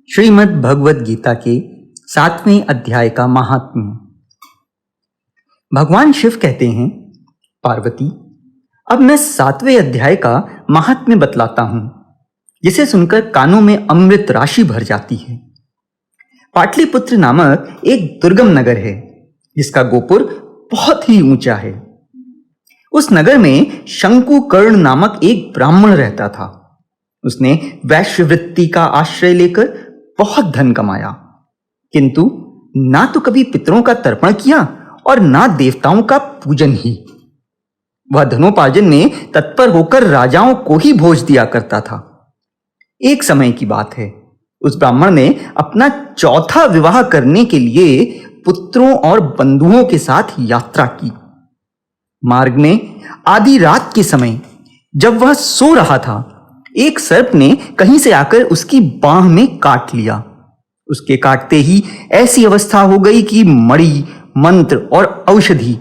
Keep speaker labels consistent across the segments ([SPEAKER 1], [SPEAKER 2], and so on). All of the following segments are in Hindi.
[SPEAKER 1] श्रीमद् भगवद गीता के 7वें अध्याय का महात्म्य। भगवान शिव कहते हैं, पार्वती, अब मैं 7वें अध्याय का महात्म्य बतलाता हूं, जिसे सुनकर कानों में अमृत राशि भर जाती है। पाटलिपुत्र नामक एक दुर्गम नगर है, जिसका गोपुर बहुत ही ऊंचा है। उस नगर में शंकुकर्ण नामक एक ब्राह्मण रहता था। उसने वैश्यवृत्ति का आश्रय लेकर बहुत धन कमाया, किंतु ना तो कभी पितरों का तर्पण किया और ना देवताओं का पूजन ही। वह धनोपार्जन में तत्पर होकर राजाओं को ही भोज दिया करता था। एक समय की बात है, उस ब्राह्मण ने अपना चौथा विवाह करने के लिए पुत्रों और बंधुओं के साथ यात्रा की। मार्ग में आधी रात के समय जब वह सो रहा था, एक सर्प ने कहीं से आकर उसकी बांह में काट लिया। उसके काटते ही ऐसी अवस्था हो गई कि मणि, मंत्र और औषधि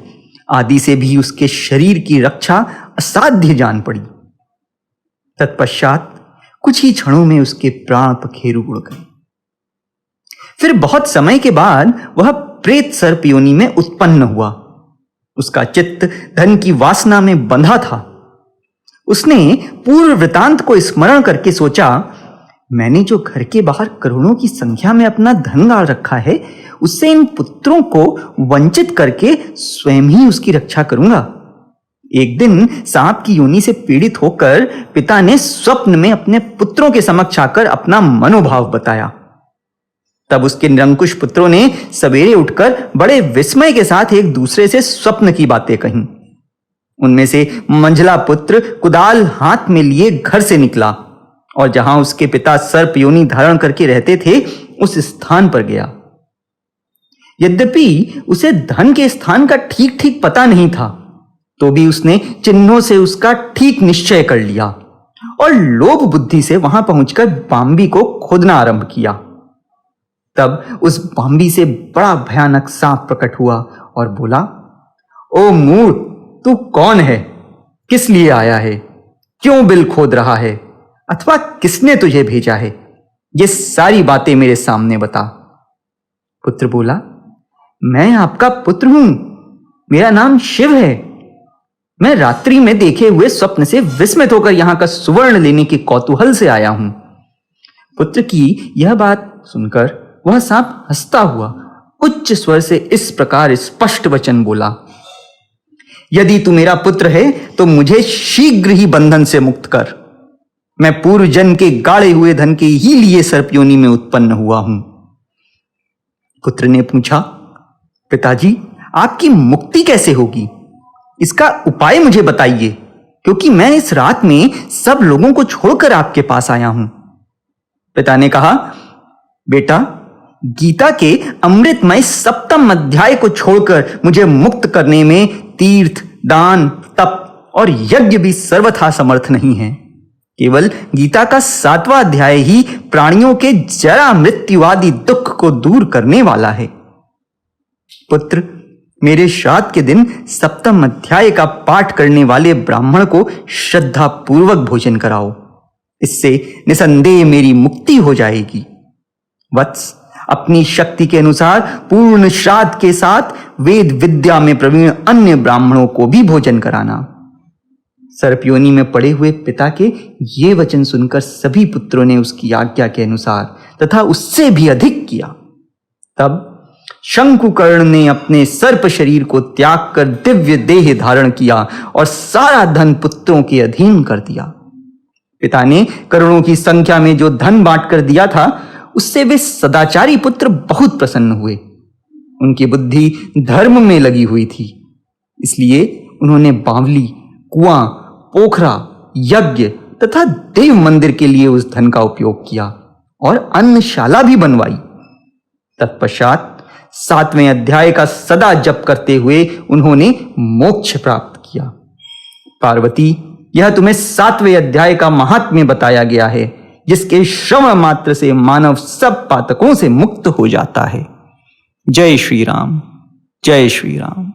[SPEAKER 1] आदि से भी उसके शरीर की रक्षा असाध्य जान पड़ी। तत्पश्चात कुछ ही क्षणों में उसके प्राण पखेरु उड़ गए। फिर बहुत समय के बाद वह प्रेत सर्प योनि में उत्पन्न हुआ। उसका चित्त धन की वासना में बंधा था। उसने पूर्व वृतांत को स्मरण करके सोचा, मैंने जो घर के बाहर करोड़ों की संख्या में अपना धन गाड़ रखा है, उससे इन पुत्रों को वंचित करके स्वयं ही उसकी रक्षा करूंगा। एक दिन सांप की योनि से पीड़ित होकर पिता ने स्वप्न में अपने पुत्रों के समक्ष आकर अपना मनोभाव बताया। तब उसके निरंकुश पुत्रों ने सवेरे उठकर बड़े विस्मय के साथ एक दूसरे से स्वप्न की बातें कहीं। उनमें से मंझला पुत्र कुदाल हाथ में लिए घर से निकला और जहां उसके पिता सर्प योनि धारण करके रहते थे, उस स्थान पर गया। यद्यपि उसे धन के स्थान का ठीक ठीक पता नहीं था, तो भी उसने चिन्हों से उसका ठीक निश्चय कर लिया और लोभ बुद्धि से वहां पहुंचकर बांबी को खोदना आरंभ किया। तब उस बांबी से बड़ा भयानक सांप प्रकट हुआ और बोला, ओ मूर्ख, तू कौन है? किस लिए आया है? क्यों बिल खोद रहा है? अथवा किसने तुझे भेजा है? ये सारी बातें मेरे सामने बता। पुत्र बोला, मैं आपका पुत्र हूं, मेरा नाम शिव है। मैं रात्रि में देखे हुए स्वप्न से विस्मित होकर यहां का सुवर्ण लेने के कौतूहल से आया हूं। पुत्र की यह बात सुनकर वह सांप हंसता हुआ उच्च स्वर से इस प्रकार स्पष्ट वचन बोला, यदि तू मेरा पुत्र है तो मुझे शीघ्र ही बंधन से मुक्त कर। मैं पूर्व जन्म के गाड़े हुए धन के ही लिए सर्प योनि में उत्पन्न हुआ हूं। पुत्र ने पूछा, पिताजी, आपकी मुक्ति कैसे होगी? इसका उपाय मुझे बताइए, क्योंकि मैं इस रात में सब लोगों को छोड़कर आपके पास आया हूं। पिता ने कहा, बेटा, गीता के अमृतमय 7वें अध्याय को छोड़कर मुझे मुक्त करने में तीर्थ, दान, तप और यज्ञ भी सर्वथा समर्थ नहीं है। केवल गीता का 7वां अध्याय ही प्राणियों के जरा मृत्यु आदि दुख को दूर करने वाला है। पुत्र, मेरे श्राद्ध के दिन 7वें अध्याय का पाठ करने वाले ब्राह्मण को श्रद्धा पूर्वक भोजन कराओ। इससे निसंदेह मेरी मुक्ति हो जाएगी। वत्स, अपनी शक्ति के अनुसार पूर्ण श्राद्ध के साथ वेद विद्या में प्रवीण अन्य ब्राह्मणों को भी भोजन कराना। सर्प योनि में पड़े हुए पिता के ये वचन सुनकर सभी पुत्रों ने उसकी आज्ञा के अनुसार तथा उससे भी अधिक किया। तब शंकुकर्ण ने अपने सर्प शरीर को त्याग कर दिव्य देह धारण किया और सारा धन पुत्रों के अधीन कर दिया। पिता ने करोड़ों की संख्या में जो धन बांट कर दिया था, उससे वे सदाचारी पुत्र बहुत प्रसन्न हुए। उनकी बुद्धि धर्म में लगी हुई थी, इसलिए उन्होंने बावली, कुआं, पोखरा, यज्ञ तथा देव मंदिर के लिए उस धन का उपयोग किया और अन्नशाला भी बनवाई। तत्पश्चात 7वें अध्याय का सदा जप करते हुए उन्होंने मोक्ष प्राप्त किया। पार्वती, यह तुम्हें 7वें अध्याय का महात्म्य बताया गया है, जिसके श्रवण मात्र से मानव सब पातकों से मुक्त हो जाता है। जय श्री राम, जय श्री राम।